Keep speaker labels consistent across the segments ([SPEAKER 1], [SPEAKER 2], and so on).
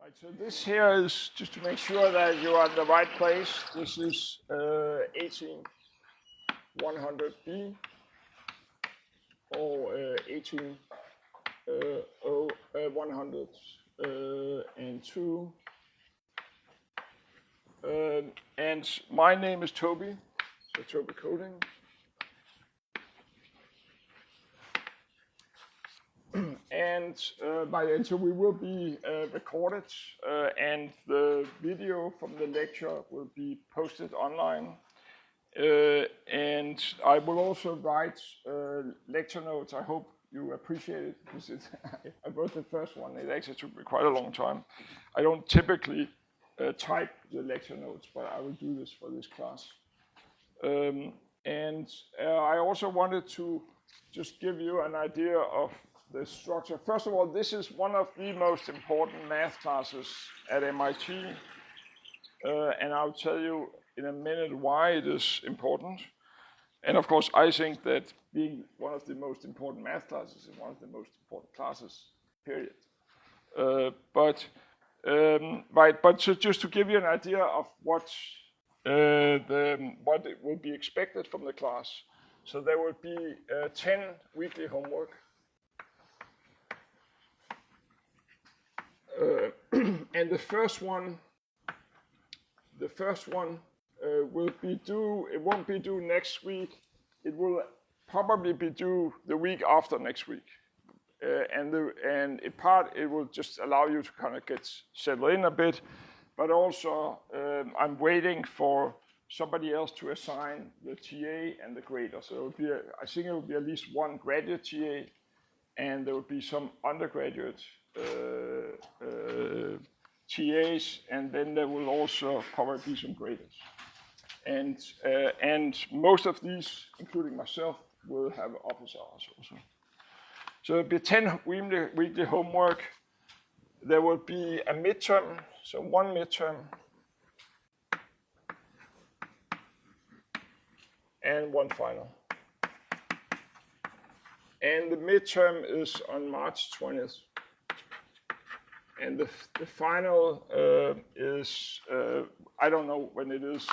[SPEAKER 1] Right, so this here is just to make sure that you are in the right place. This is 18100B or 102. And my name is Toby, so Toby Colding. And so we will be recorded, and the video from the lecture will be posted online. And I will also write lecture notes. I hope you appreciate it, because I wrote the first one. It actually took me quite a long time. I don't typically type the lecture notes, but I will do this for this class. I also wanted to just give you an idea of the structure. First of all, this is one of the most important math classes at MIT, and I'll tell you in a minute why it is important. And of course, I think that being one of the most important math classes is one of the most important classes, period. But so just to give you an idea of what it will be expected from the class. So there will be 10 weekly homework. And the first one will be due. It won't be due next week. It will probably be due the week after next week. And in part, it will just allow you to kind of get settled in a bit. But also, I'm waiting for somebody else to assign the TA and the grader. So it will be I think it will be at least one graduate TA, and there will be some undergraduate TAs, and then there will also probably be some graders. And most of these, including myself, will have office hours also. So there'll be 10 weekly homework. There will be a midterm, so one midterm, and one final. And the midterm is on March 20th. And the final is, I don't know when it is.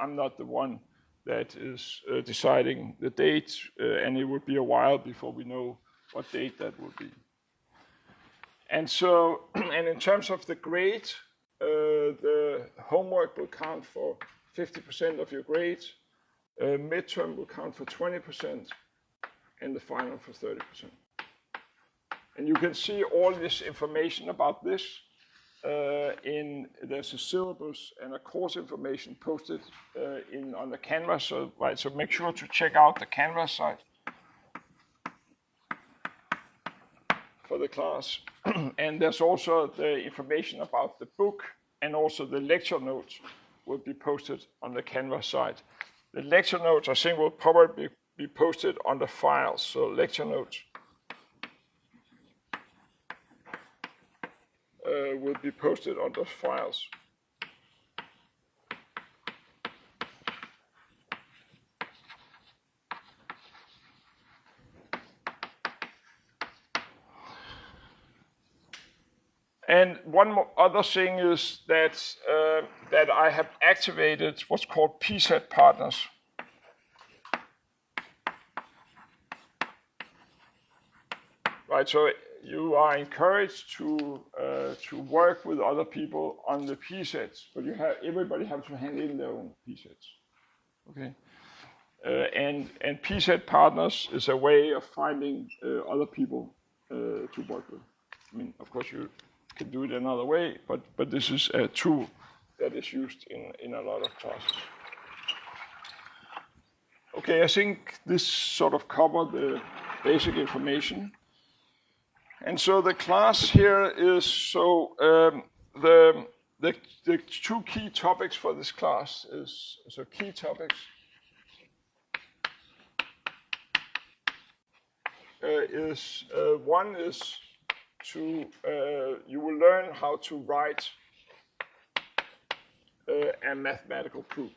[SPEAKER 1] I'm not the one that is deciding the date, and it will be a while before we know what date that will be. And so, and in terms of the grade, the homework will count for 50% of your grade, midterm will count for 20%, and the final for 30%. And you can see all this information about this there's a syllabus and a course information posted on the Canvas. So make sure to check out the Canvas site for the class. And there's also the information about the book, and also the lecture notes will be posted on the Canvas site. The lecture notes, I think, will probably be posted on the files. So lecture notes will be posted on those files. And one other thing is that I have activated what's called PSET partners. Right, so you are encouraged to work with other people on the PSETs, but everybody has to hand in their own PSETs. Okay, and PSET partners is a way of finding other people to work with. I mean, of course, you can do it another way, but this is a tool that is used in a lot of classes. Okay, I think this sort of covered the basic information. And so the class here is, so the two key topics for this class is, so key topics is, one is you will learn how to write a mathematical proof.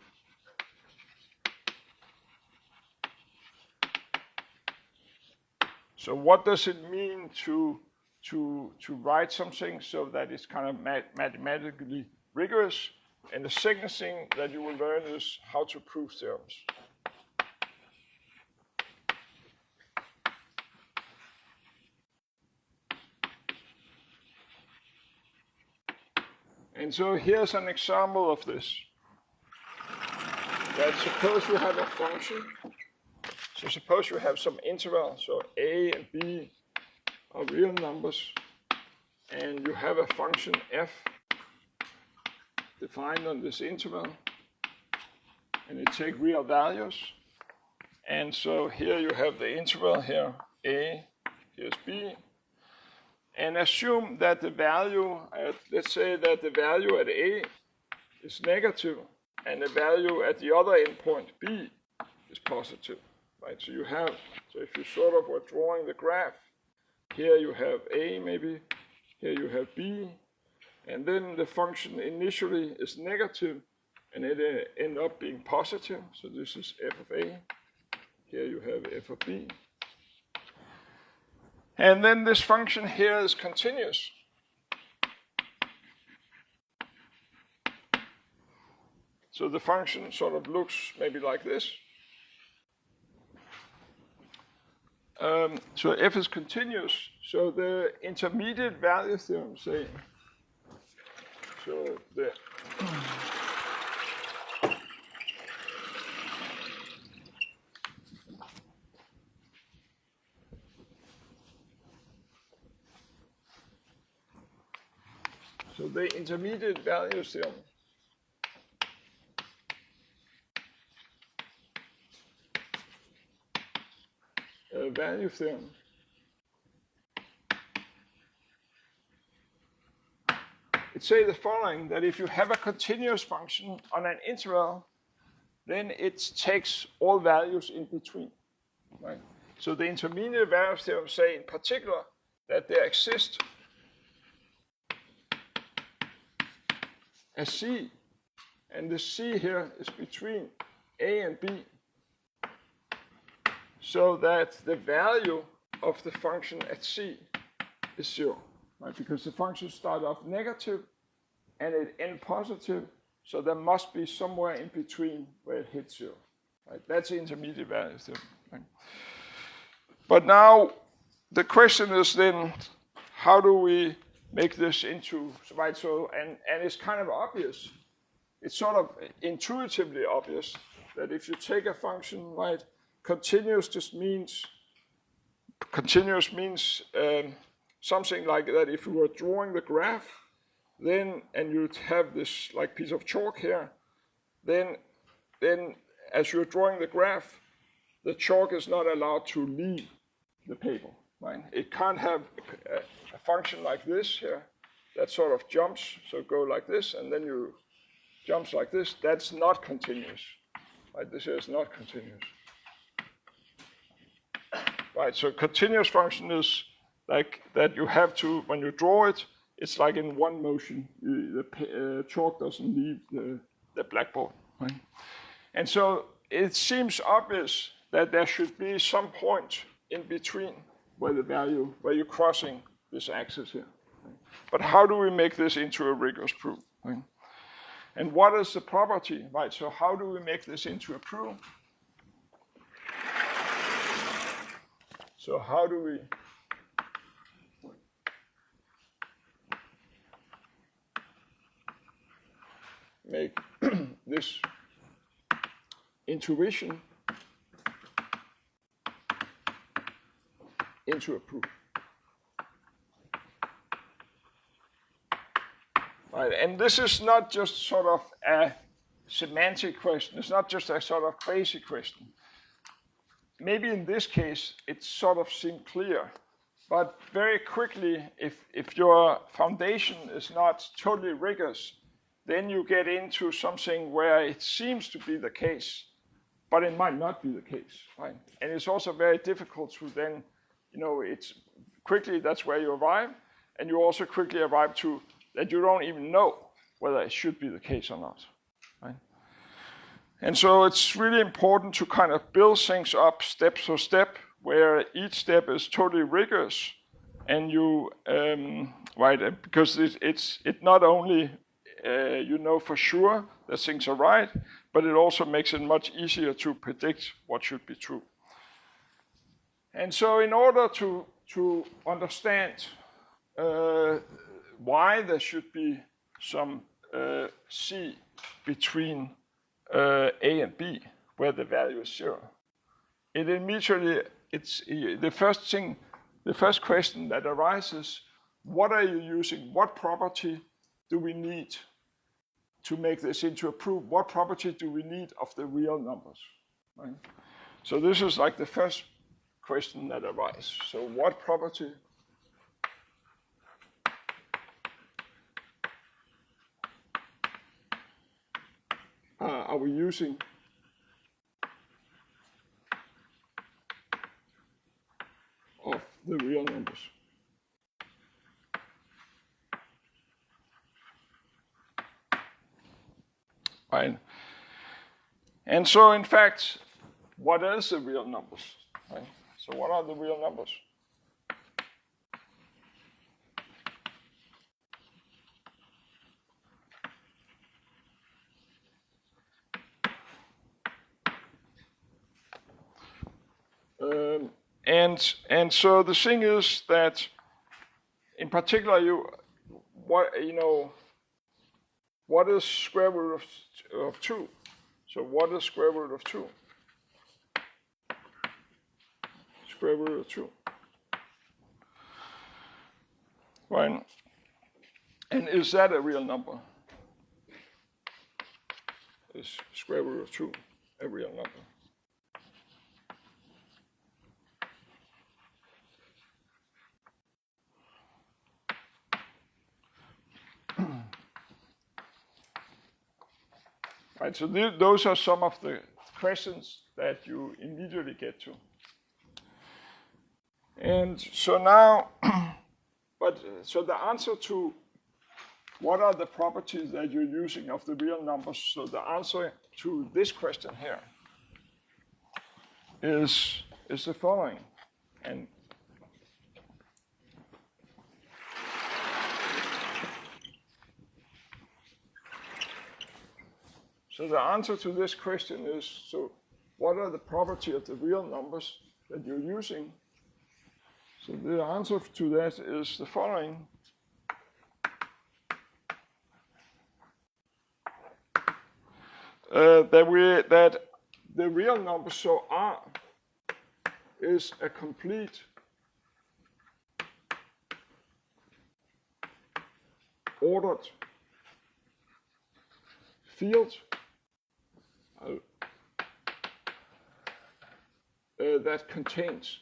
[SPEAKER 1] So what does it mean to to write something so that it's kind of mathematically rigorous. And the second thing that you will learn is how to prove theorems. And so here's an example of this. That suppose you have a function. So suppose you have some interval, so a and b are real numbers, and you have a function f defined on this interval, and you take real values. And so here you have the interval here, a, here's b, and assume that the value at, let's say that the value at a is negative, and the value at the other endpoint b is positive, right? So you have, so if you sort of were drawing the graph, here you have a maybe, here you have b, and then the function initially is negative, and it end up being positive. So this is f of a, here you have f of b. And then this function here is continuous. So the function sort of looks maybe like this. So f is continuous. So the intermediate value theorem saying, so the intermediate value theorem value theorem it says the following, that if you have a continuous function on an interval, then it takes all values in between, right? So the intermediate value theorem say in particular that there exists a c, and the c here is between a and b, so that the value of the function at c is 0, right? Because the function starts off negative and it ends positive, so there must be somewhere in between where it hits 0, right? That's the intermediate value theorem, right? But now the question is then, how do we make this into, right? So, and it's kind of obvious. It's sort of intuitively obvious that if you take a function, right, continuous just means, something like that. If you were drawing the graph, then, and you'd have this like piece of chalk here, then as you're drawing the graph, the chalk is not allowed to leave the paper, right? It can't have a function like this here that sort of jumps, so go like this, and then you jumps like this. That's not continuous, right? This is not continuous. Right, so continuous function is like that you have to, when you draw it, it's like in one motion. The chalk doesn't leave the blackboard, right? And so it seems obvious that there should be some point in between where the value, where you're crossing this axis here. Right? But how do we make this into a rigorous proof? Right? And what is the property, right? So how do we make this into a proof? So how do we make this intuition into a proof? Right, and this is not just sort of a semantic question. It's not just a sort of crazy question. Maybe in this case, it sort of seemed clear, but very quickly, if your foundation is not totally rigorous, then you get into something where it seems to be the case, but it might not be the case, right? And it's also very difficult to then, it's quickly, that's where you arrive, and you also quickly arrive to that you don't even know whether it should be the case or not, right? And so it's really important to kind of build things up step for step, where each step is totally rigorous, and you right, because it's not only you know for sure that things are right, but it also makes it much easier to predict what should be true. And so in order to understand why there should be some C between A and B, where the value is 0, it immediately, it's the first question that arises, what are you using? What property do we need to make this into a proof? What property do we need of the real numbers? Right? So this is like the first question that arises. So what property are we using of the real numbers? Right. And so, in fact, what is the real numbers? Right? So what are the real numbers? And so the thing is that, in particular, what is square root of 2? So what is square root of 2? Square root of 2. Right? And is that a real number? Is square root of 2 a real number? Right, so those are some of the questions that you immediately get to. And so now, so the answer to what are the properties that you're using of the real numbers, so the answer to this question here is the following. And so the answer to this question is, so what are the properties of the real numbers that you're using? So the answer to that is the following. That the real number, so R, is a complete ordered field that contains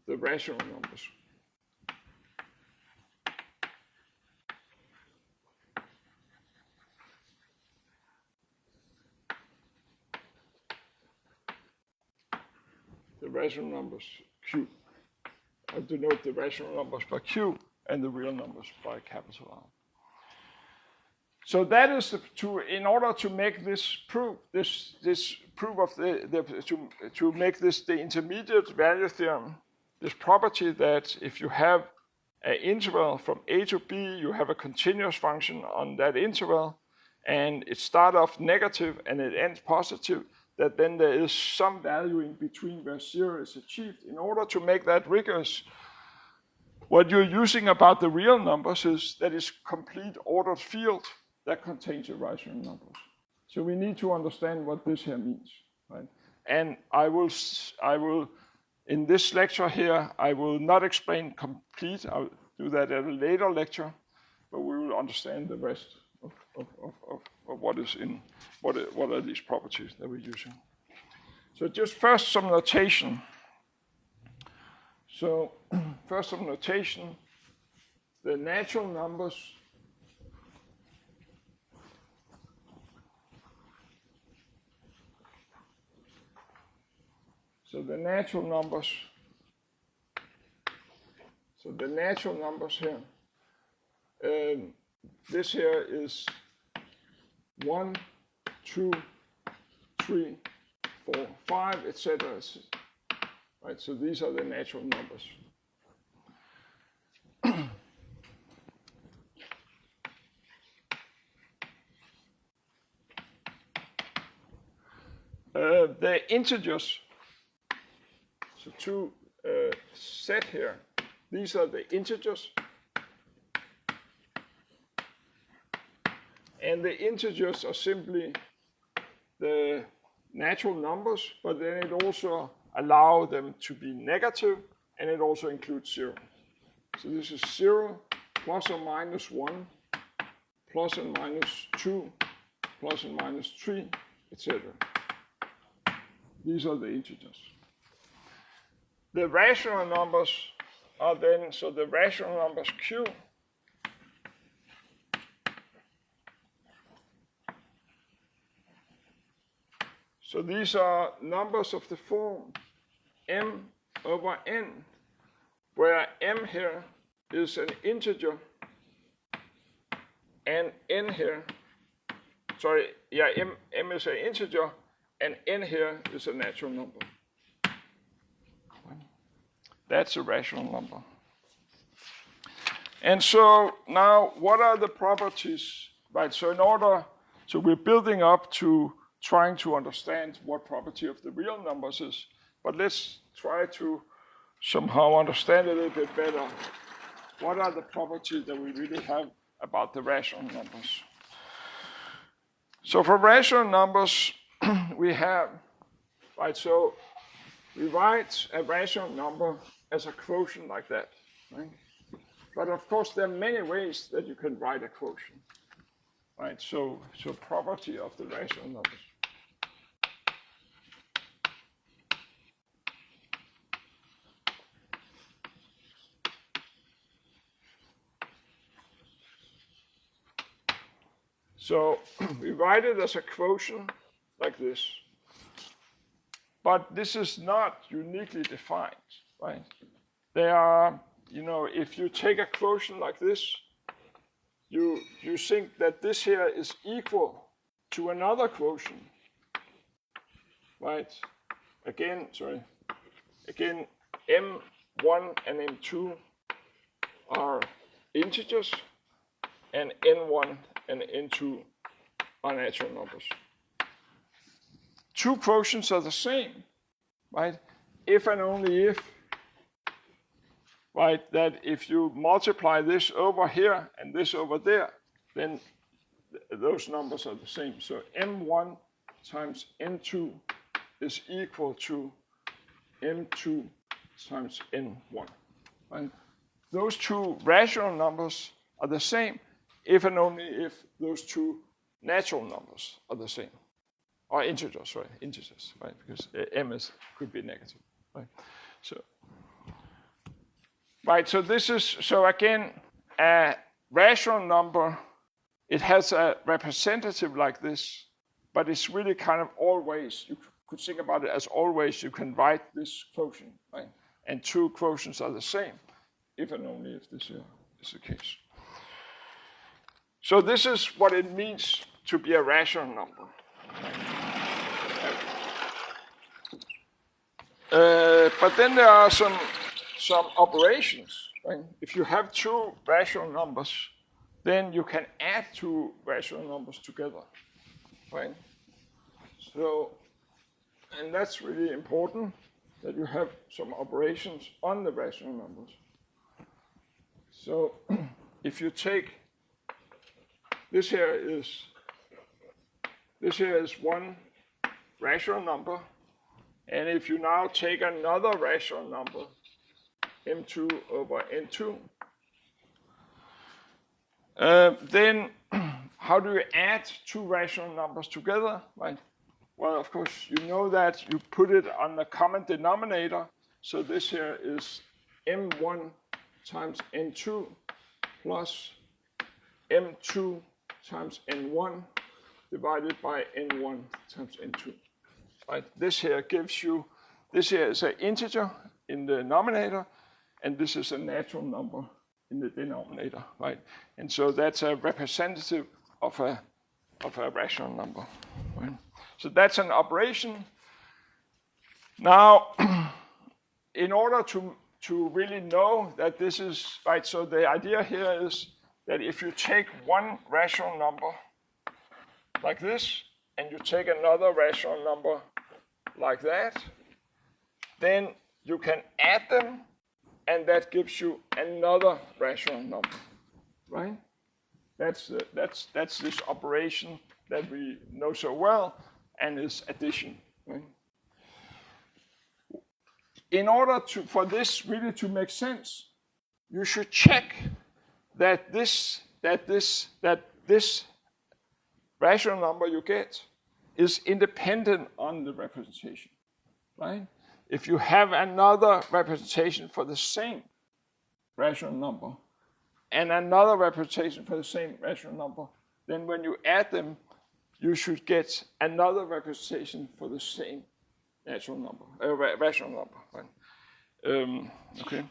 [SPEAKER 1] the rational numbers. The rational numbers Q. I denote the rational numbers by Q and the real numbers by capital R. So that is in order to make this proof, this proof of to make this the intermediate value theorem, this property that if you have an interval from A to B, you have a continuous function on that interval, and it starts off negative and it ends positive, that then there is some value in between where 0 is achieved. In order to make that rigorous, what you're using about the real numbers is that it's complete ordered field that contains the rational numbers. So we need to understand what this here means, right? And I will, in this lecture here, I will not explain complete. I'll do that at a later lecture, but we will understand the rest of what is in, what are these properties that we're using. So just first some notation. So first some notation, the natural numbers So the natural numbers here, this here is 1, 2, 3, 4, 5, etc. Right, so these are the natural numbers. The integers, so to set here, these are the integers. And the integers are simply the natural numbers, but then it also allows them to be negative, and it also includes 0. So this is 0, plus or minus 1, plus and minus 2, plus and minus 3, etc. These are the integers. The rational numbers are then, so the rational numbers q, so these are numbers of the form m over n, where m here is an integer and n here, m is an integer and n here is a natural number. That's a rational number. And so now what are the properties, right? So we're building up to trying to understand what property of the real numbers is, but let's try to somehow understand a little bit better what are the properties that we really have about the rational numbers. So for rational numbers, we have, right, so we write a rational number as a quotient like that, right? But of course, there are many ways that you can write a quotient, right? So property of the rational numbers. So we write it as a quotient like this. But this is not uniquely defined, right? They are, if you take a quotient like this, you think that this here is equal to another quotient, right? Again, m1 and m2 are integers, and n1 and n2 are natural numbers. Two quotients are the same, right? If and only if, right, that if you multiply this over here and this over there, then those numbers are the same. So m1 times n2 is equal to m2 times n1. Right? Those two rational numbers are the same if and only if those two natural numbers are the same. Or integers, right? Because m could be negative, right? So this is, so again, a rational number, it has a representative like this, but it's really kind of always, you could think about it as always, you can write this quotient, right? And two quotients are the same, if and only if this is the case. So this is what it means to be a rational number. But then there are some operations, right? If you have two rational numbers, then you can add two rational numbers together, right? So, and that's really important, that you have some operations on the rational numbers. So if you take, this here is one rational number, and if you now take another rational number, m2 over n2, then how do you add two rational numbers together, right? Well, of course, you know that you put it on the common denominator. So this here is m1 times n2 plus m2 times n1 divided by n1 times n2. Right? This here gives you, this here is an integer in the denominator, and this is a natural number in the denominator, right? And so that's a representative of a rational number, right? So that's an operation. Now, in order to really know that this is right, so the idea here is that if you take one rational number like this, and you take another rational number like that, then you can add them, and that gives you another rational number, right? That's this operation that we know so well, and is addition, right? In order for this really to make sense, you should check that this rational number you get is independent on the representation, right? If you have another representation for the same rational number and another representation for the same rational number, then when you add them, you should get another representation for the same rational number, right? Okay.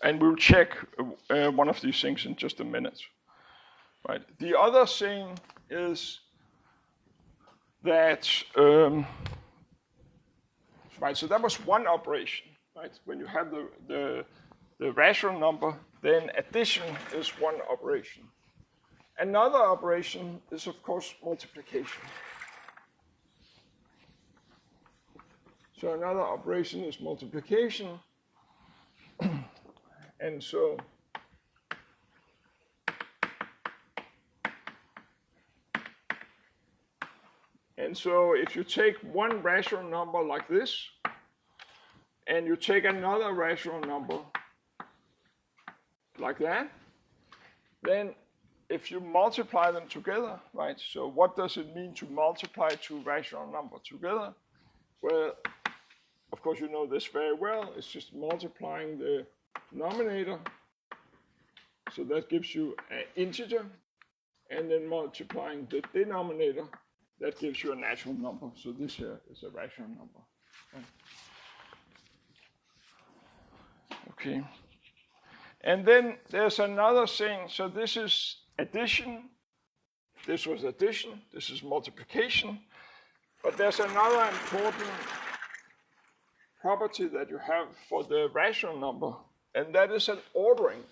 [SPEAKER 1] And we'll check one of these things in just a minute, right? The other thing is that, right, so that was one operation, right? When you have the rational number, then addition is one operation. Another operation is, of course, multiplication. So another operation is multiplication. And so if you take one rational number like this, and you take another rational number like that, then if you multiply them together, right? So what does it mean to multiply two rational numbers together? Well, of course you know this very well. It's just multiplying the denominator. So that gives you an integer. And then multiplying the denominator, that gives you a natural number. So this here is a rational number. Right? Okay. And then there's another thing. So this is addition. This was addition. This is multiplication. But there's another important property that you have for the rational number, and that is an ordering.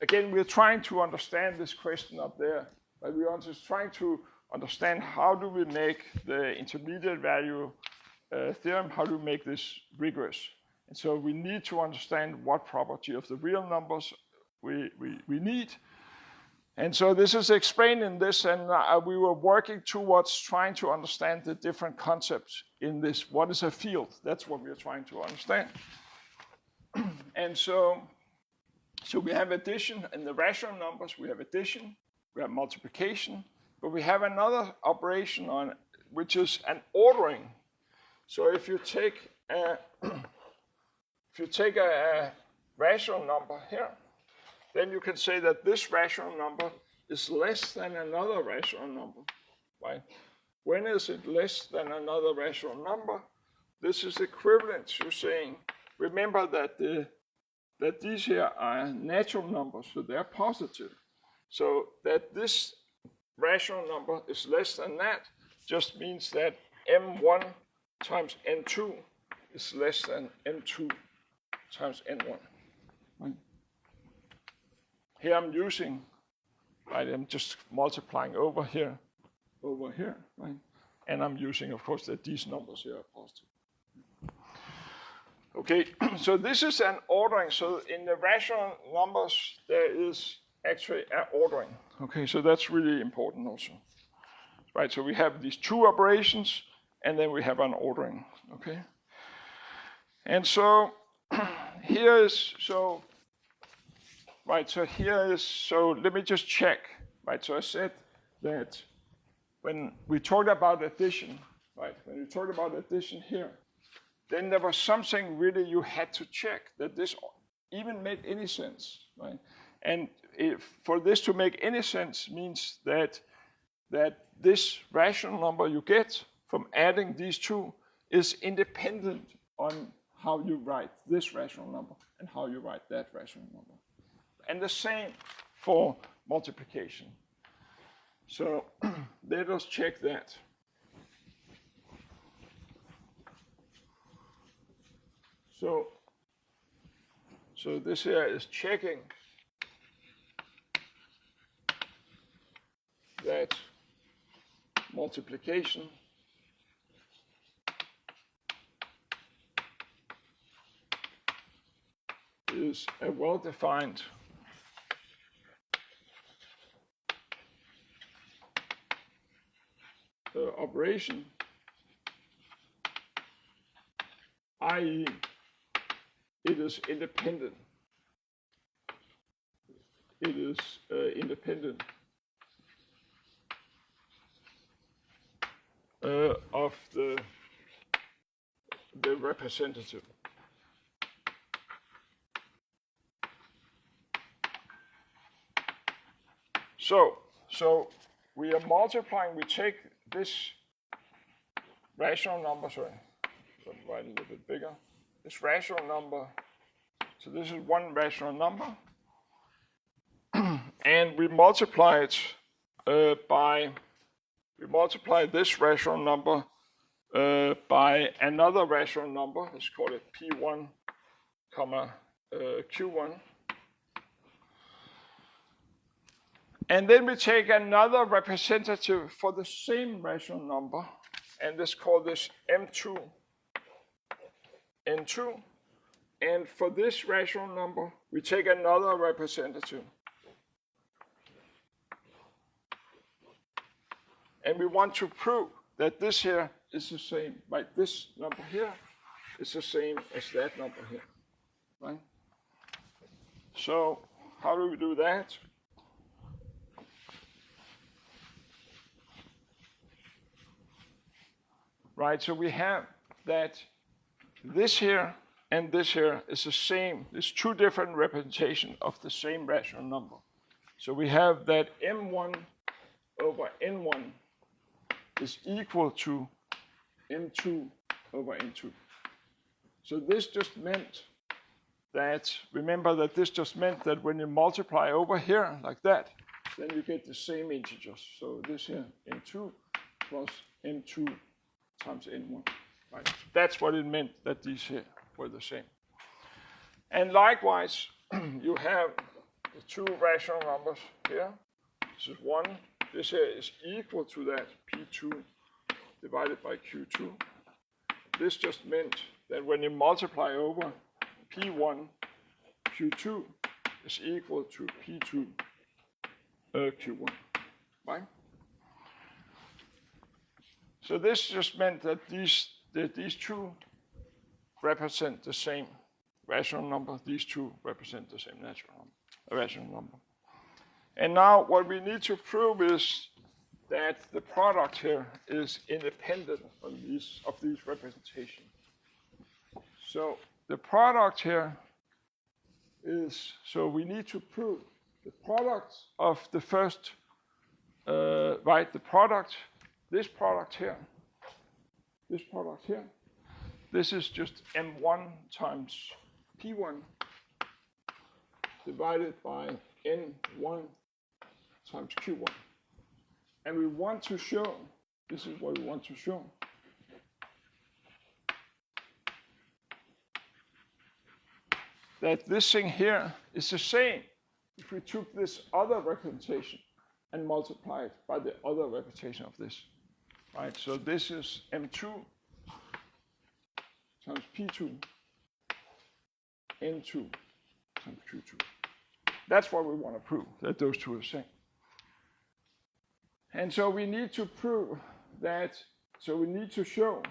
[SPEAKER 1] Again, we're trying to understand this question up there, but we are just trying to understand how do we make the intermediate value theorem, how do we make this rigorous. And so we need to understand what property of the real numbers we need. And so this is explained in this, and we were working towards trying to understand the different concepts in this. What is a field? That's what we are trying to understand. And so we have addition in the rational numbers. We have addition, we have multiplication, but we have another operation on which is an ordering. So if you take a rational number here, then you can say that this rational number is less than another rational number, right? When is it less than another rational number? This is equivalent to saying, remember that these here are natural numbers, so they're positive. So that this rational number is less than that just means that m1 times n2 is less than m2 times n1. Right? Here I'm using, right, I'm just multiplying over here, right? And I'm using, of course, that these numbers here are positive. Okay, so this is an ordering. So in the rational numbers, there is actually an ordering. Okay, so that's really important also. Right, so we have these two operations, and then we have an ordering, okay? And so here is, so, right, so here is, so let me just check, right? So I said that when we talked about addition, right, when we talked about addition here, then there was something really you had to check that this even made any sense, right? And for this to make any sense means that this rational number you get from adding these two is independent on how you write this rational number and how you write that rational number. And the same for multiplication. So let us check that. So this here is checking that multiplication is a well-defined operation, i.e. it is independent. It is independent of the representative. So we are multiplying. We take this rational number. Sorry, so I'll write a little bit bigger. This rational number. So this is one rational number, and we multiply it we multiply this rational number by another rational number. Let's call it P1, comma Q1. And then we take another representative for the same rational number, and let's call this M2, N2. And for this rational number, we take another representative. And we want to prove that this here is the same, right? This number here is the same as that number here, right? So how do we do that? Right, so we have that this here and this here is the same. There's two different representations of the same rational number. So we have that M1 over N1 is equal to M2 over N2. So this just meant that, remember that this just meant that when you multiply over here like that, then you get the same integers. So this here, N2 plus M2 times N1. Right? That's what it meant, that these here were the same. And likewise, you have the two rational numbers here. This is 1. This here is equal to that P2 divided by Q2. This just meant that when you multiply over, P1 Q2 is equal to P2 Q1, right? So this just meant that these two represent the same rational number. These two represent the same rational number. And now what we need to prove is that the product here is independent of these representations. So the product here is, so we need to prove the product of the first, the product, this product here, this is just M1 times P1 divided by N1 times Q1. And we want to show, this is what we want to show, that this thing here is the same if we took this other representation and multiply it by the other representation of this. Right? So this is M2 times P2, N2 times Q2. That's what we want to prove, that those two are the same. And so we need to prove that, so we need to show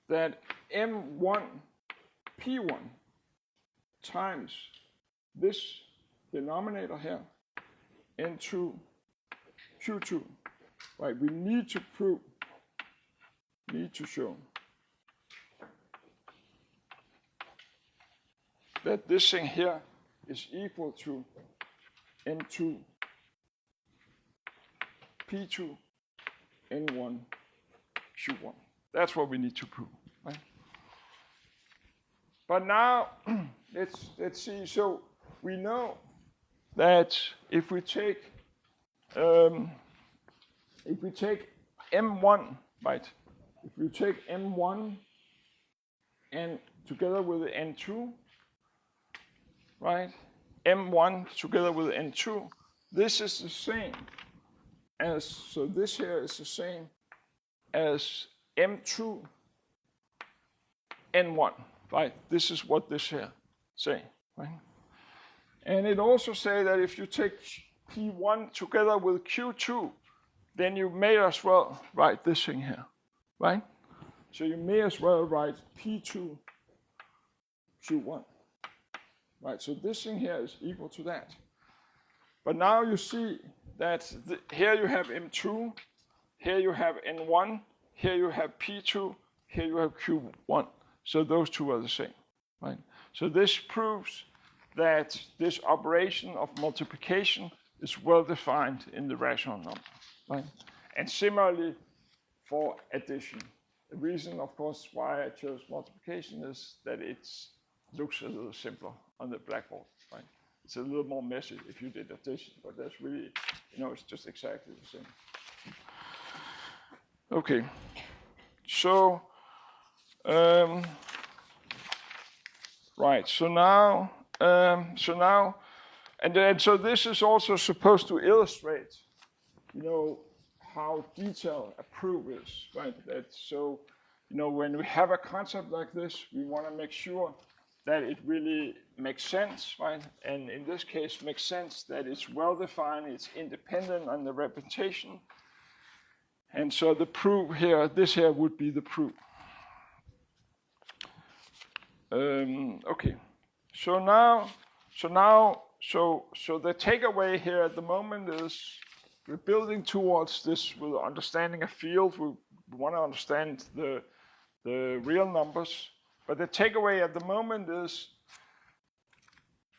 [SPEAKER 1] that M1 P1 times this denominator here, N2 Q2, right? We need to prove, need to show that this thing here is equal to N2 P2 N1 Q1. That's what we need to prove, right? But now let's see. So we know that if we take M1, right? If we take M1 and together with N2, right? M1 together with N2, this is the same as, so this here is the same as M2 N1, right? This is what this here say, right? And it also say that if you take P1 together with Q2, then you may as well write this thing here, right? So you may as well write P2 Q1, right? So this thing here is equal to that. But now you see that here you have M2, here you have N1, here you have P2, here you have Q1. So those two are the same, right? So this proves that this operation of multiplication is well defined in the rational number, right? And similarly for addition. The reason, of course, why I chose multiplication is that it looks a little simpler on the blackboard, right? It's a little more messy if you did addition, but that's really, it's just exactly the same. Okay, so, right, so now, so this is also supposed to illustrate, how detailed a proof is, right? So, when we have a concept like this, we want to make sure that it really makes sense, right? And in this case, makes sense that it's well defined, it's independent on the representation. And so the proof here, this here would be the proof. Okay, so the takeaway here at the moment is we're building towards this with understanding a field. We want to understand the real numbers. But the takeaway at the moment is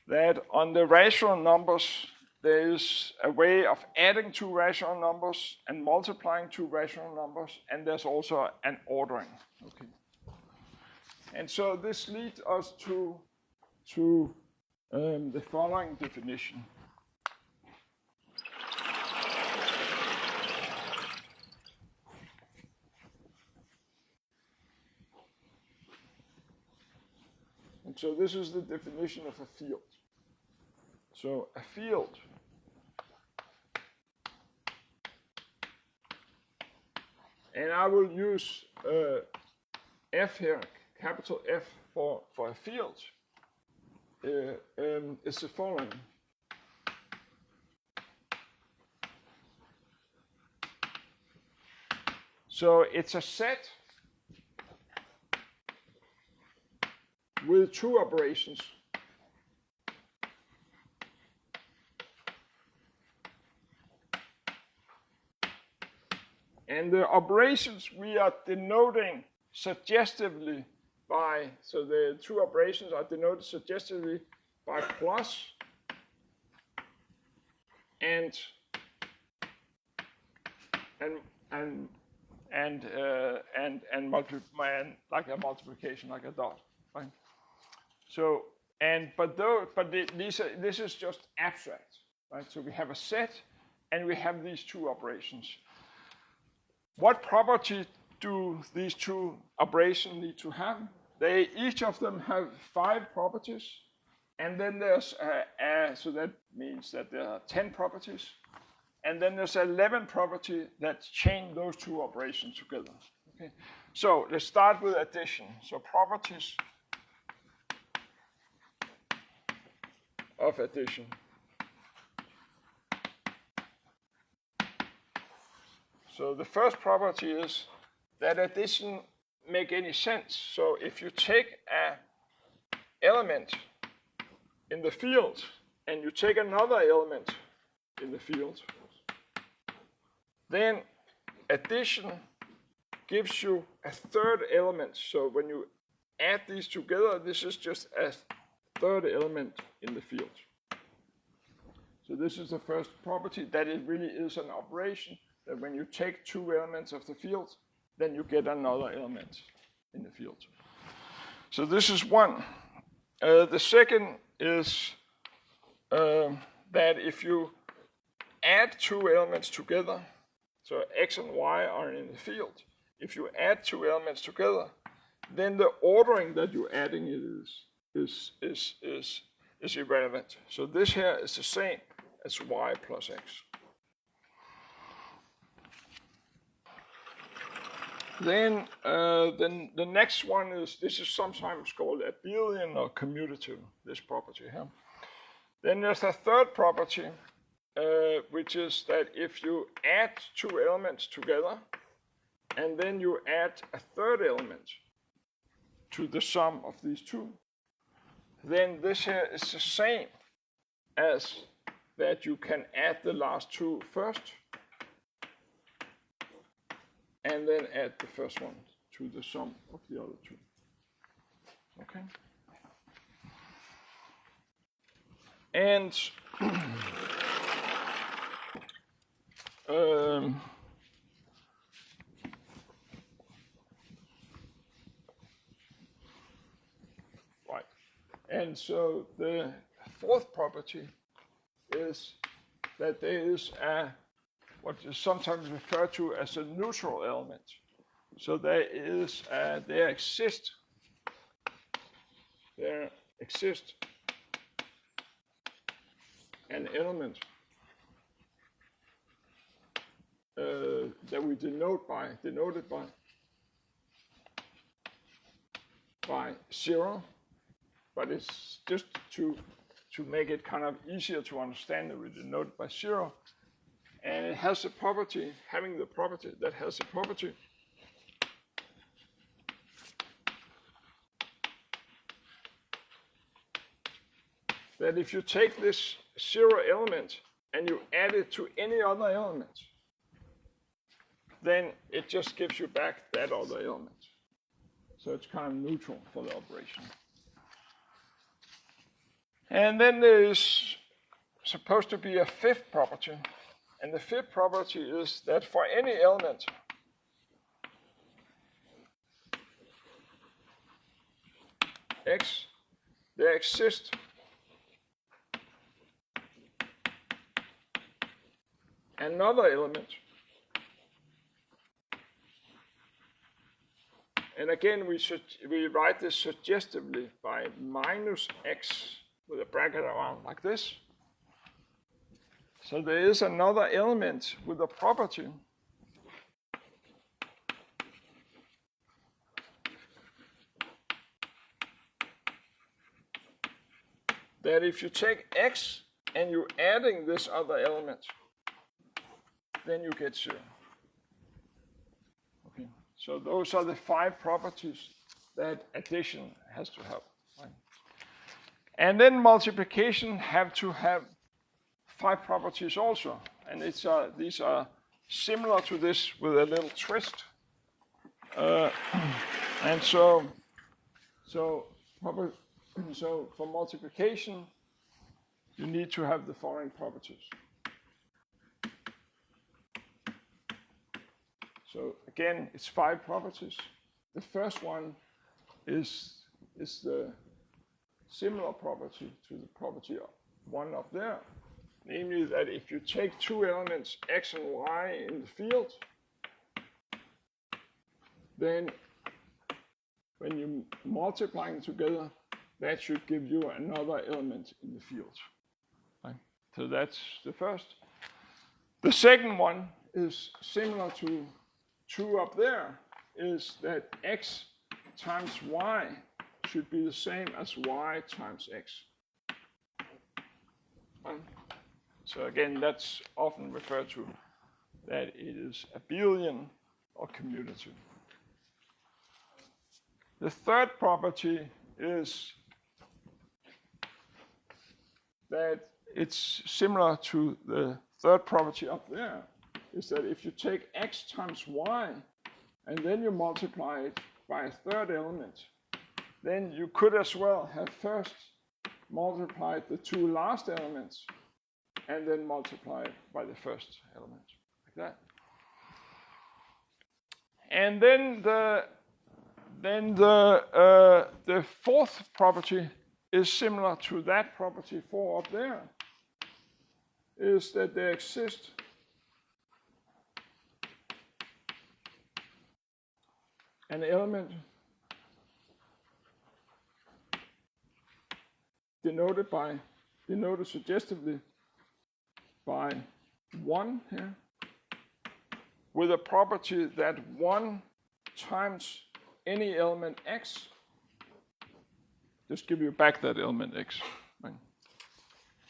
[SPEAKER 1] that on the rational numbers, there is a way of adding two rational numbers and multiplying two rational numbers, and there's also an ordering. Okay. And so this leads us to the following definition. And so this is the definition of a field. So a field and I will use F here, capital F for a field, is the following. So it's a set with two operations. And the operations we are denoting suggestively by, so the two operations are denoted suggestively by plus and like a multiplication, like a dot, right? So this is just abstract, right? So we have a set and we have these two operations. What property do these two operations need to have? Each of them have 5 properties, and then there's so that means that there are 10 properties, and then there's 11 property that chain those two operations together. Okay, so let's start with addition. So properties of addition. So the first property is that addition make any sense. So if you take an element in the field and you take another element in the field, then addition gives you a third element. So when you add these together, this is just a third element in the field. So this is the first property, that it really is an operation, that when you take two elements of the field, then you get another element in the field. So this is one. The second is that if you add two elements together, so x and y are in the field, if you add two elements together, then the ordering that you're adding it is irrelevant. So this here is the same as y plus x. Then the next one is, this is sometimes called abelian or commutative, this property here. Then there's a third property, which is that if you add two elements together, and then you add a third element to the sum of these two, then this here is the same as that you can add the last two first, and then add the first one to the sum of the other two. Okay? And right. And so the fourth property is that there is what is sometimes referred to as a neutral element. So there exists an element that we denoted by 0, but it's just to make it kind of easier to understand that we denote it by 0. And it has the property, that has the property that if you take this 0 element and you add it to any other element, then it just gives you back that other element. So it's kind of neutral for the operation. And then there is supposed to be a fifth property. And the fifth property is that for any element, x, there exists another element. And again, we write this suggestively by minus x with a bracket around like this. So there is another element with a property that if you take x and you're adding this other element, then you get 0. Okay. So those are the 5 properties that addition has to have. Right? And then multiplication have to have 5 properties also, and these are similar to this with a little twist. And so for multiplication, you need to have the following properties. So again, it's 5 properties. The first one is the similar property to the property 1 up there. Namely that if you take two elements, x and y, in the field, then when you multiply them together, that should give you another element in the field. Right? So that's the first. The second one is similar to 2 up there, is that x times y should be the same as y times x. Right? So again, that's often referred to that it is abelian or commutative. The third property is that it's similar to the third property up there, is that if you take x times y and then you multiply it by a third element, then you could as well have first multiplied the 2 last elements and then multiply it by the first element, like that. And then then the fourth property is similar to that property 4 up there, is that there exist an element denoted suggestively by 1 here, with a property that 1 times any element x, just give you back that element x. Right?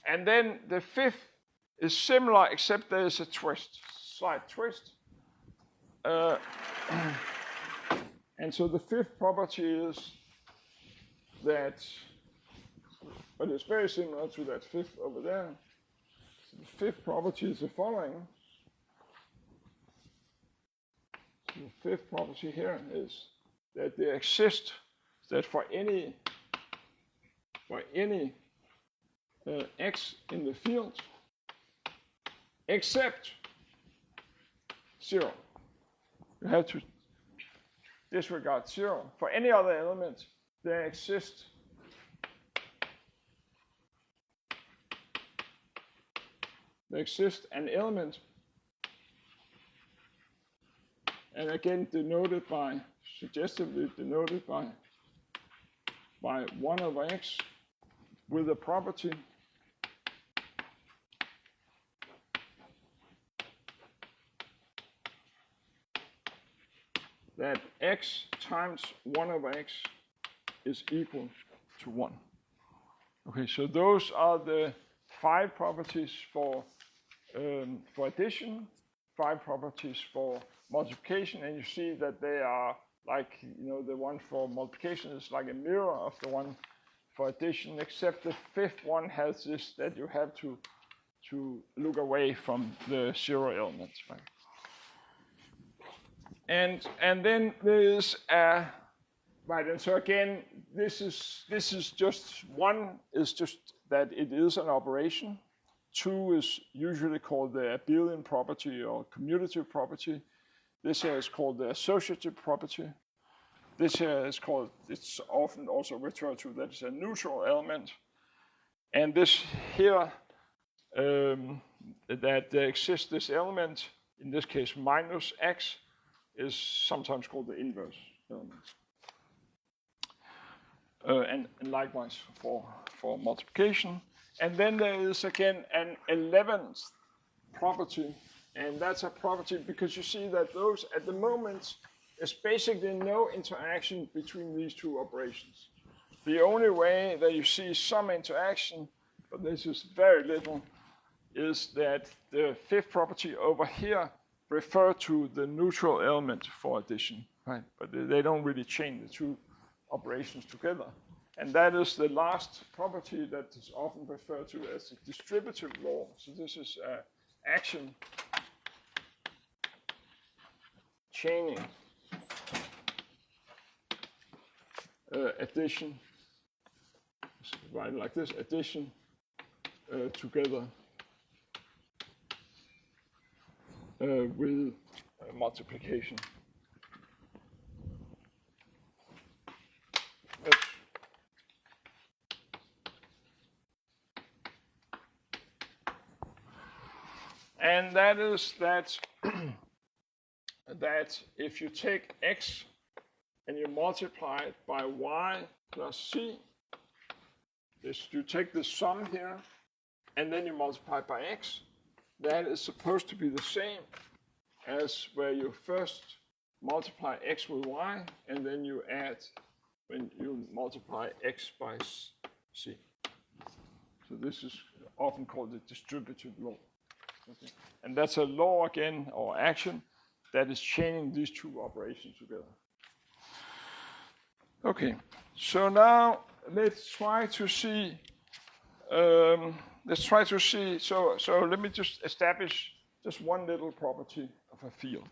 [SPEAKER 1] And then the fifth is similar, except there is a twist, slight twist. And so the fifth property is that, but it's very similar to that fifth over there. So the fifth property is the following. So the fifth property here is that there exists, that for any x in the field, except 0. You have to disregard 0. For any other element, there exists an element, and again denoted by, suggestively denoted by 1 over x, with a property that x times 1 over x is equal to 1. Okay, so those are the 5 properties for addition, 5 properties for multiplication, and you see that they are like, the one for multiplication is like a mirror of the one for addition, except the fifth one has this, that you have to look away from the 0 elements. Right? And then there is a, right, and so again, this is just, 1 is just that it is an operation. 2 is usually called the abelian property or commutative property. This here is called the associative property. This here is called, it's often also referred to that as a neutral element. And this here, that there exists this element, in this case minus x, is sometimes called the inverse element. And likewise for multiplication. And then there is again an 11th property, and that's a property because you see that those at the moment is basically no interaction between these two operations. The only way that you see some interaction, but this is very little, is that the fifth property over here refer to the neutral element for addition, right? But they don't really chain the two operations together. And that is the last property that is often referred to as the distributive law. So this is action chaining addition, write it like this, addition together with multiplication. And that is that, that if you take x and you multiply it by y plus c, you take the sum here, and then you multiply it by x, that is supposed to be the same as where you first multiply x with y, and then you add when you multiply x by c. So this is often called the distributive law. Okay. And that's a law again, or action, that is chaining these two operations together. Okay, so now let's try to see, so let me just establish just one little property of a field.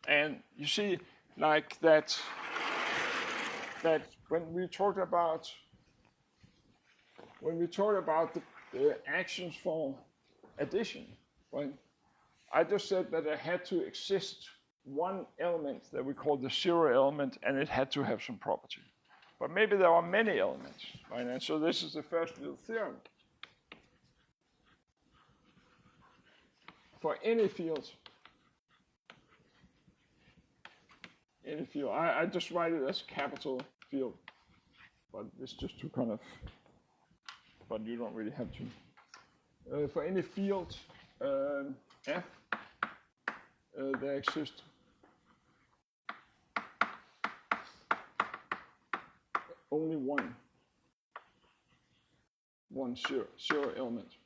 [SPEAKER 1] And you see, like that when we talked about the actions for addition, right? I just said that there had to exist one element that we call the zero element, and it had to have some property. But maybe there are many elements, right? And so this is the first little theorem. For any field, I just write it as capital field, but it's just to kind of, but you don't really have to. For any field F, there exists only one zero element.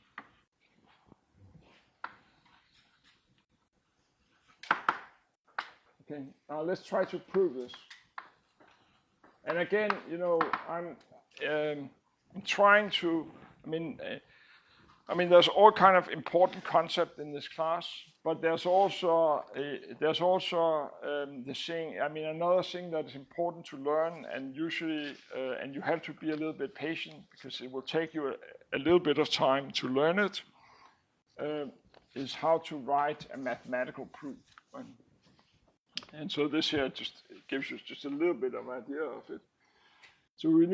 [SPEAKER 1] Okay, now let's try to prove this. And again, you know, I'm trying to. I mean, there's all kind of important concept in this class, but there's also the thing. I mean, another thing that is important to learn, and usually, and you have to be a little bit patient because it will take you a little bit of time to learn it. Is how to write a mathematical proof. Right? And so this here just gives you just a little bit of idea of it. So we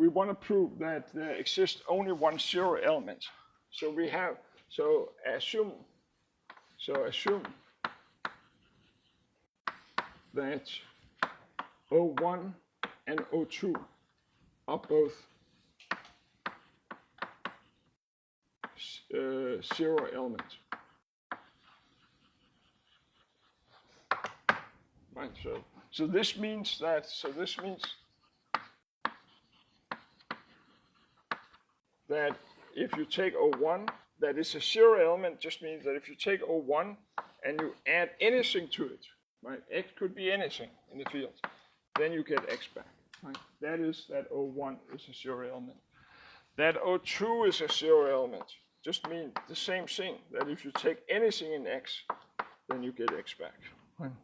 [SPEAKER 1] want to prove that there exists only one zero element. So assume that O1 and O2 are both zero elements. Right, so this means that if you take O1, that is a zero element, just means that if you take O1 and you add anything to it, right? X could be anything in the field, then you get X back. Right? That O1 is a zero element. That O2 is a zero element. Just means the same thing, that if you take anything in X, then you get X back. Right?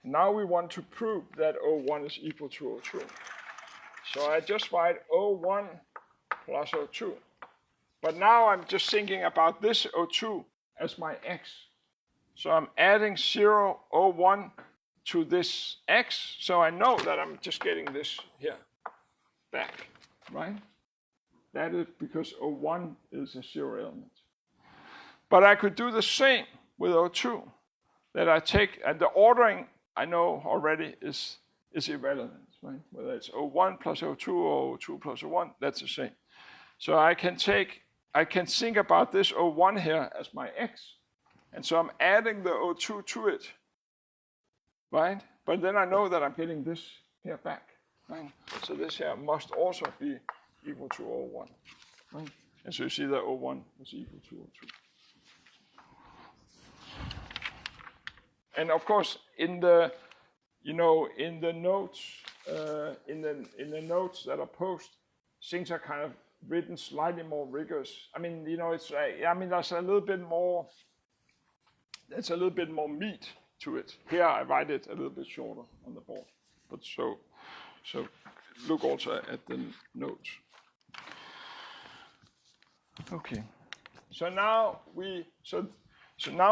[SPEAKER 1] Now we want to prove that O1 is equal to O2. So I just write O1 plus O2. But now I'm just thinking about this O2 as my X. So I'm adding 0, O1 to this X. So I know that I'm just getting this here back, right? That is because O1 is a zero element. But I could do the same with O2. That I take, and the ordering I know already is irrelevant, right? Whether it's O1 plus O2 or O2 plus O1, that's the same. So I can think about this O1 here as my X. And so I'm adding the O2 to it, right? But then I know that I'm getting this here back, right? So this here must also be equal to O1, right? And so you see that O1 is equal to O2. And of course, in the notes, in the notes that are posted, things are kind of written slightly more rigorous. I mean, you know, it's there's a little bit more. There's a little bit more meat to it. Here I write it a little bit shorter on the board. But so look also at the notes. Okay. So now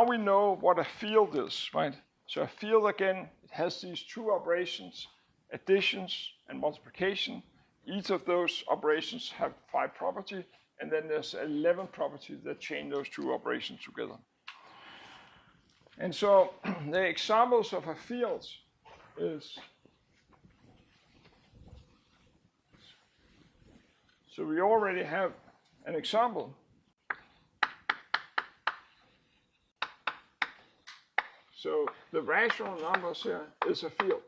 [SPEAKER 1] we know what a field is, right? So a field, again, it has these two operations, additions and multiplication. Each of those operations have 5 properties, and then there's 11 properties that chain those two operations together. And so the examples of a field is, so we already have an example. So the rational numbers here is a field.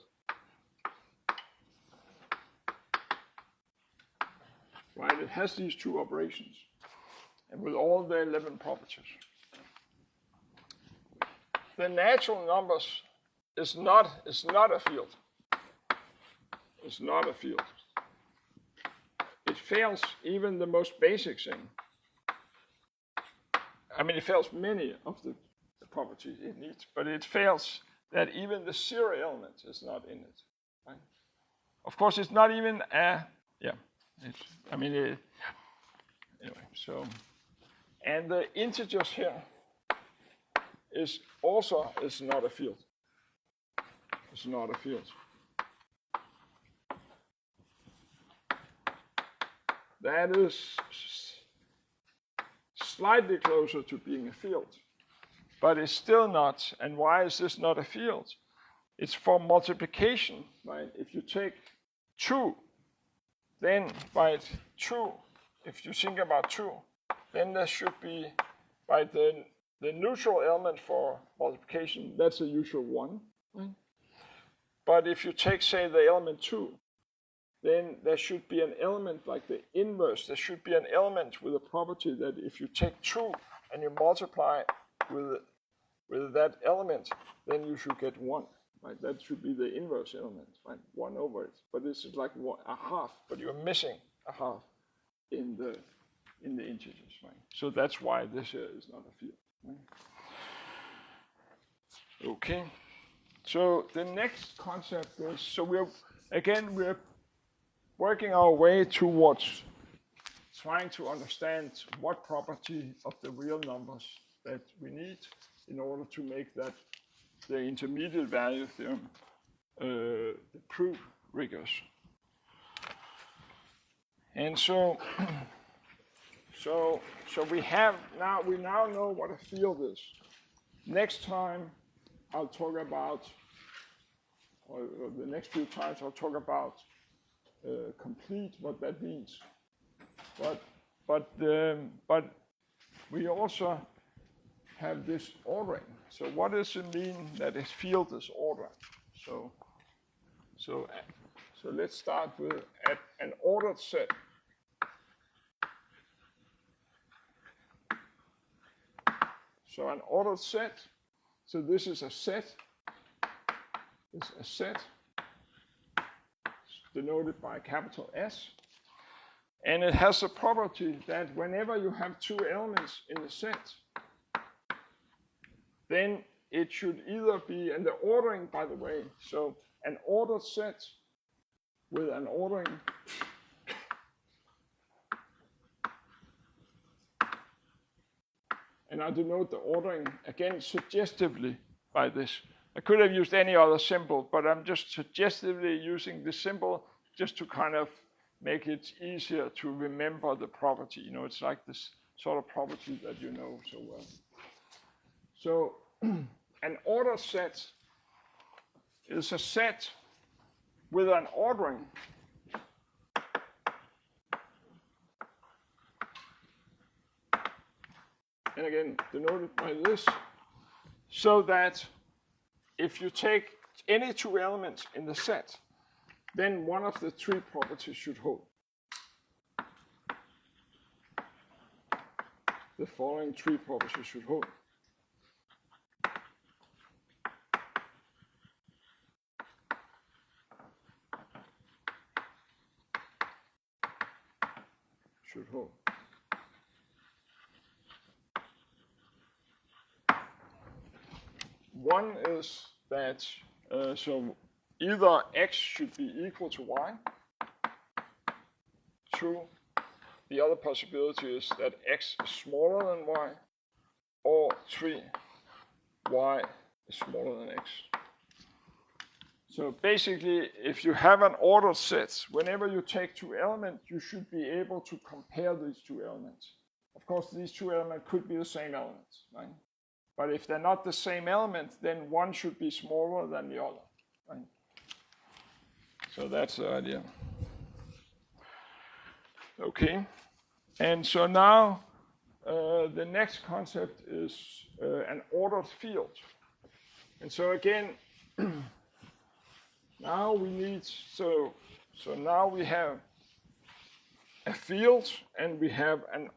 [SPEAKER 1] Right, it has these two operations, and with all the 11 properties. The natural numbers is not a field. It's not a field. It fails even the most basic thing. I mean, it fails many of the properties it needs, but it fails that even the zero element is not in it. Right? Of course, it's not even a, anyway, so, and the integers here is not a field. is not a field. That is slightly closer to being a field, but it's still not. And why is this not a field? It's for multiplication, right? If you take 2, then by 2, if you think about 2, then there should be, by the neutral element for multiplication, that's a usual 1. Right? But if you take, say, the element 2, then there should be an element like the inverse. There should be an element with a property that if you take 2 and you multiply with that element, then you should get 1. Right? That should be the inverse element, right? 1 over it. But this is like a half, but you're missing a half in the integers, right? So that's why this here is not a field. Right? Okay. So the next concept is, so we're working our way towards trying to understand what property of the real numbers that we need in order to make that the intermediate value theorem the proof rigorous. And so we now know what a field is. Next time I'll talk about, or the next few times I'll talk about complete, what that means. But we also have this ordering. So what does it mean that a field is ordered? So let's start with an ordered set. So an ordered set. So this is a set. It's a set denoted by capital S. And it has a property that whenever you have 2 elements in the set, then it should either be, and the ordering, by the way, so an ordered set with an ordering and I denote the ordering again suggestively by this. I could have used any other symbol, but I'm just suggestively using this symbol just to kind of make it easier to remember the property. You know, it's like this sort of property that you know so well. So an ordered set is a set with an ordering and again denoted by this, so that if you take any 2 elements in the set, then one of the 3 properties should hold. The following 3 properties should hold. Should hold. One is that, so either x should be equal to y. 2, the other possibility is that x is smaller than y. Or 3, y is smaller than x. So basically, if you have an ordered set, whenever you take 2 elements, you should be able to compare these 2 elements. Of course, these 2 elements could be the same elements, right? But if they're not the same element, then one should be smaller than the other, right? So that's the idea. Okay, and so now the next concept is an ordered field. And so again, now we need, so now we have a field and we have an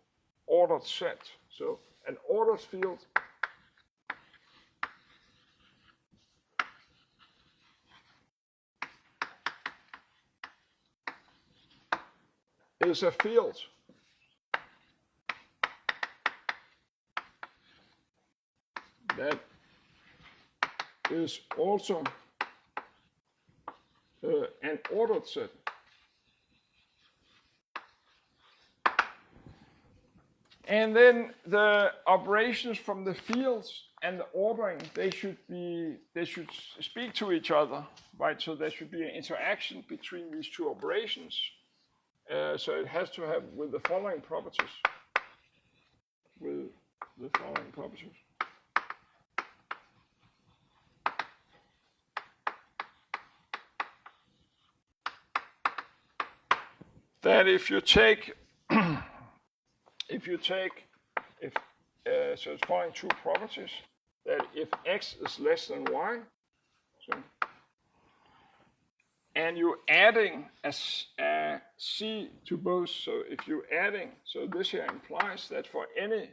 [SPEAKER 1] ordered set. So an ordered field is a field that is also an ordered set. And then the operations from the fields and the ordering, they should speak to each other, right? So there should be an interaction between these two operations. So it has to have with the following properties. That if you take, so it's following two properties, that if x is less than y, so, and you're adding a c to both, so if you're adding, so this here implies that for any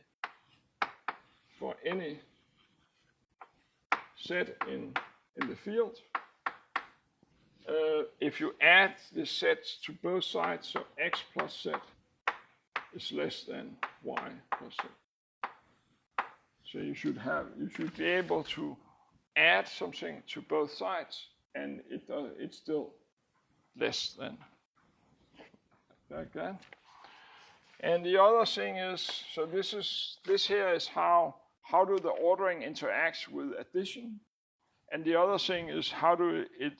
[SPEAKER 1] set in the field, if you add the sets to both sides, so x plus z is less than y plus z. So you should be able to add something to both sides, and it's still less than like that. And the other thing is, so this here is how do the ordering interact with addition, and the other thing is how do it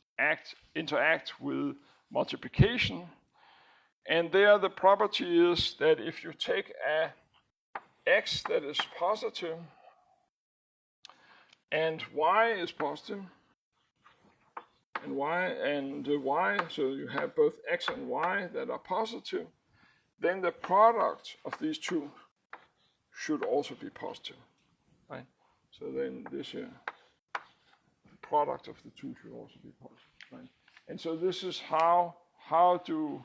[SPEAKER 1] interact with multiplication. And there the property is that if you take a x that is positive and y is positive, and y, so you have both x and y that are positive, then the product of these two should also be positive, right? So then this here, the product of the two should also be positive, right? And so this is how do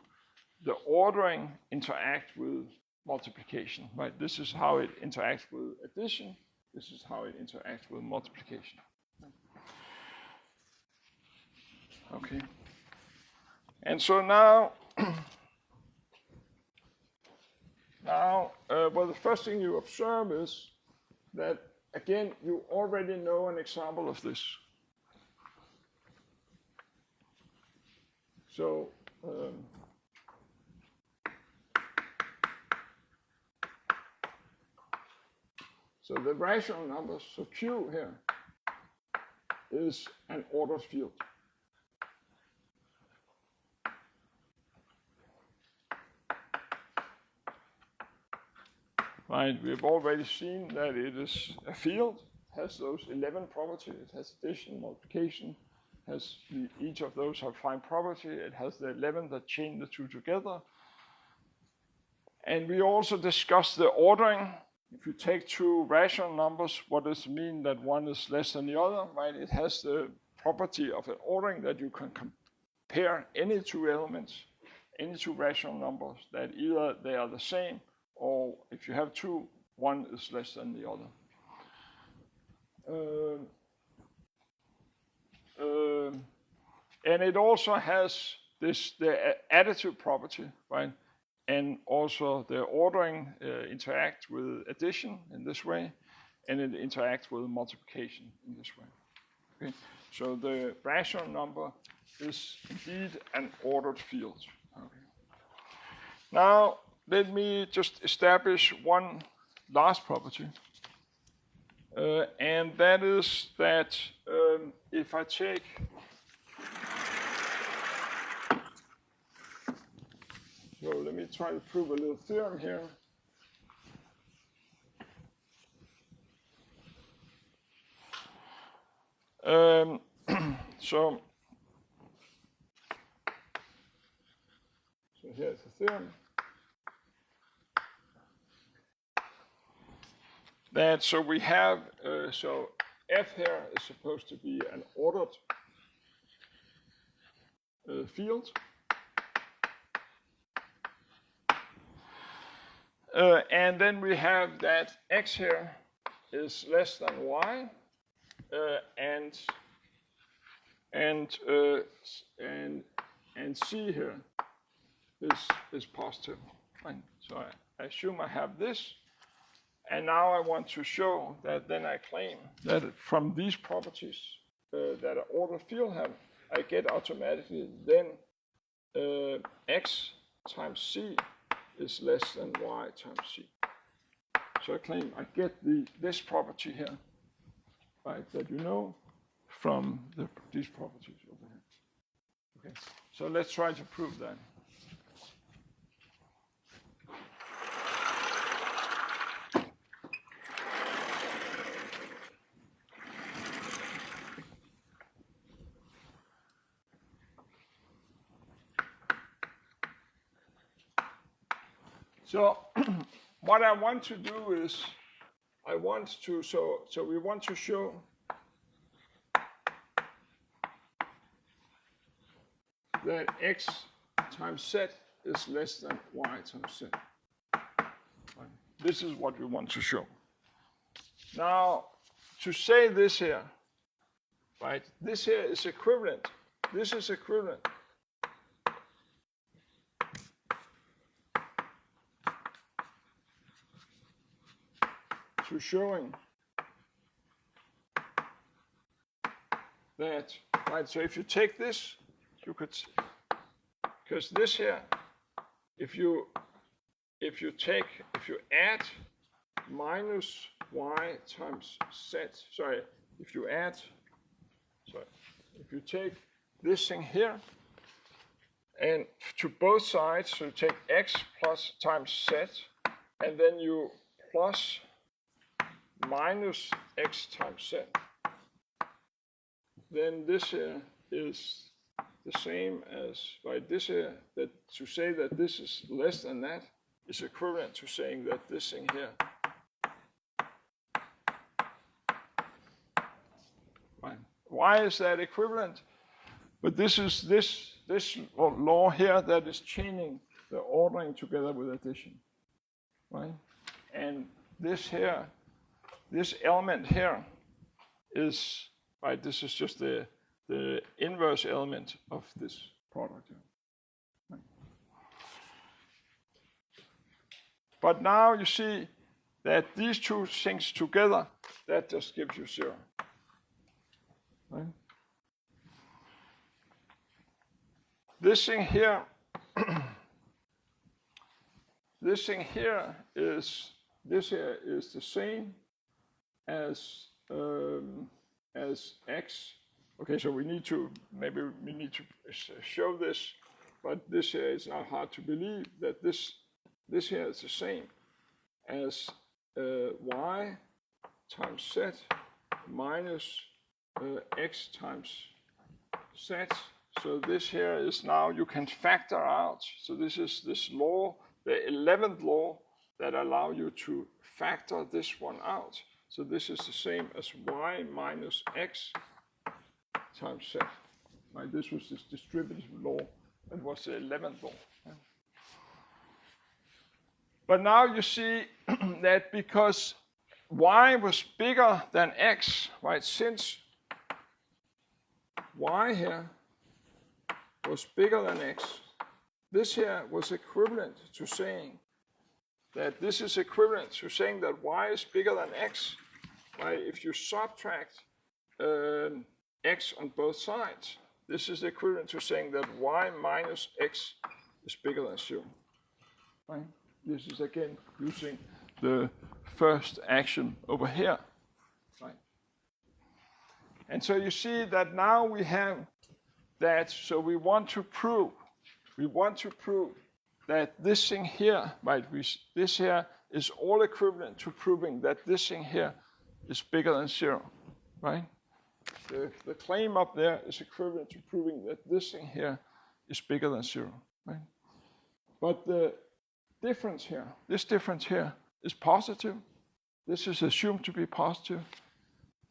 [SPEAKER 1] the ordering interact with multiplication, right? This is how it interacts with addition. This is how it interacts with multiplication. Okay. And so now, well, the first thing you observe is that, again, you already know an example of this. So, so the rational numbers, so Q here, is an ordered field. Right, we've already seen that it is a field, has those 11 properties. It has addition, multiplication, has each of those have 5 property. It has the 11 that chain the two together. And we also discussed the ordering. If you take two rational numbers, what does it mean that one is less than the other, right? It has the property of an ordering that you can compare any two elements, any two rational numbers, that either they are the same, or if you have two, one is less than the other. And it also has the additive property, right? And also the ordering interact with addition in this way, and it interacts with multiplication in this way. Okay? So the rational number is indeed an ordered field. Okay. Now, let me just establish one last property. And that is that if I take so let me try to prove a little theorem here. So here's the theorem. That so we have so F here is supposed to be an ordered field. And then we have that x here is less than y, and c here is positive. Fine. So I assume I have this, and now I want to show that then I claim that from these properties that an ordered field have, I get automatically then x times c is less than y times c. So I claim I get this property here, right, that you know from these properties over here. Okay, so let's try to prove that. So what I want to do is, we want to show that x times z is less than y times z. This is what we want to show. Now, to say this here, right, this here is equivalent. This is equivalent to showing that, right, so if you take this, you could, because this here, if you add minus y times z, if you take this thing here, and to both sides, so you take x plus times z, and then you plus minus x times z, then this here is the same as, right, this here, that to say that this is less than that is equivalent to saying that this thing here, right. Why is that equivalent? But this is this law here that is chaining the ordering together with addition, right? And this here, this element here is, right, this is just the inverse element of this product here. Right. But now you see that these two things together, that just gives you 0. Right? This thing here, this here is the same as x. Okay, so maybe we need to show this, but this here is not hard to believe that this here is the same as y times z minus x times z. So this here is now, you can factor out. So this is this law, the 11th law, that allow you to factor this one out. So this is the same as y minus x times z. Right? This was this distributive law. That was the 11th law. Right? But now you see that because y was bigger than x, right? Since y here was bigger than x, this here was equivalent to saying that this is equivalent to saying that y is bigger than x, right? If you subtract x on both sides, this is equivalent to saying that y minus x is bigger than 0, right? This is again using the first action over here, right? And so you see that now we have that, so we want to prove that this thing here, right, this here is all equivalent to proving that this thing here is bigger than 0, right? The claim up there is equivalent to proving that this thing here is bigger than 0, right? But the difference here, this difference here is positive. This is assumed to be positive.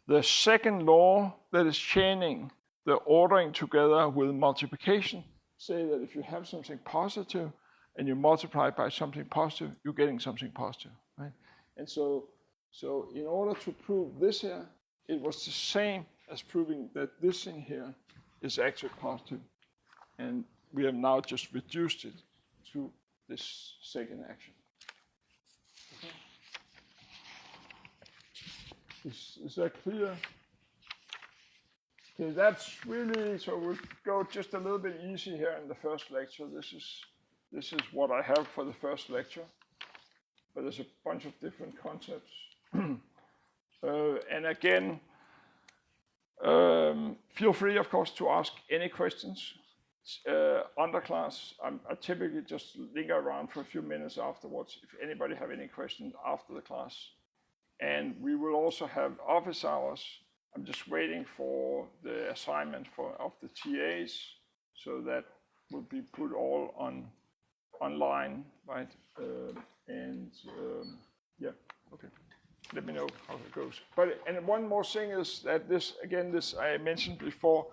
[SPEAKER 1] The second law that is chaining the ordering together with multiplication say that if you have something positive and you multiply by something positive, you're getting something positive, right? And so in order to prove this here, it was the same as proving that this thing here is actually positive. And we have now just reduced it to this second action. Okay. Is that clear? Okay, that's really, so we'll go just a little bit easy here in the first lecture. This is what I have for the first lecture. but there's a bunch of different concepts. And again, feel free, of course, to ask any questions. Under class, I typically just linger around for a few minutes afterwards if anybody have any questions after the class. And we will also have office hours. I'm just waiting for the assignment of the TAs, so that will be put all online, right? Yeah, okay. Let me know how it goes. And one more thing is that this I mentioned before.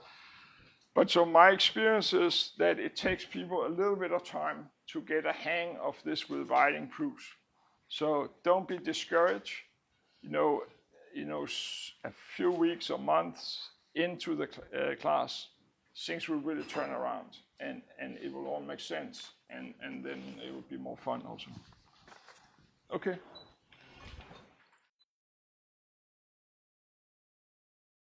[SPEAKER 1] But so my experience is that it takes people a little bit of time to get a hang of this with writing proofs. So don't be discouraged. A few weeks or months into the class, things will really turn around, and it will all make sense, and then it will be more fun also. Okay.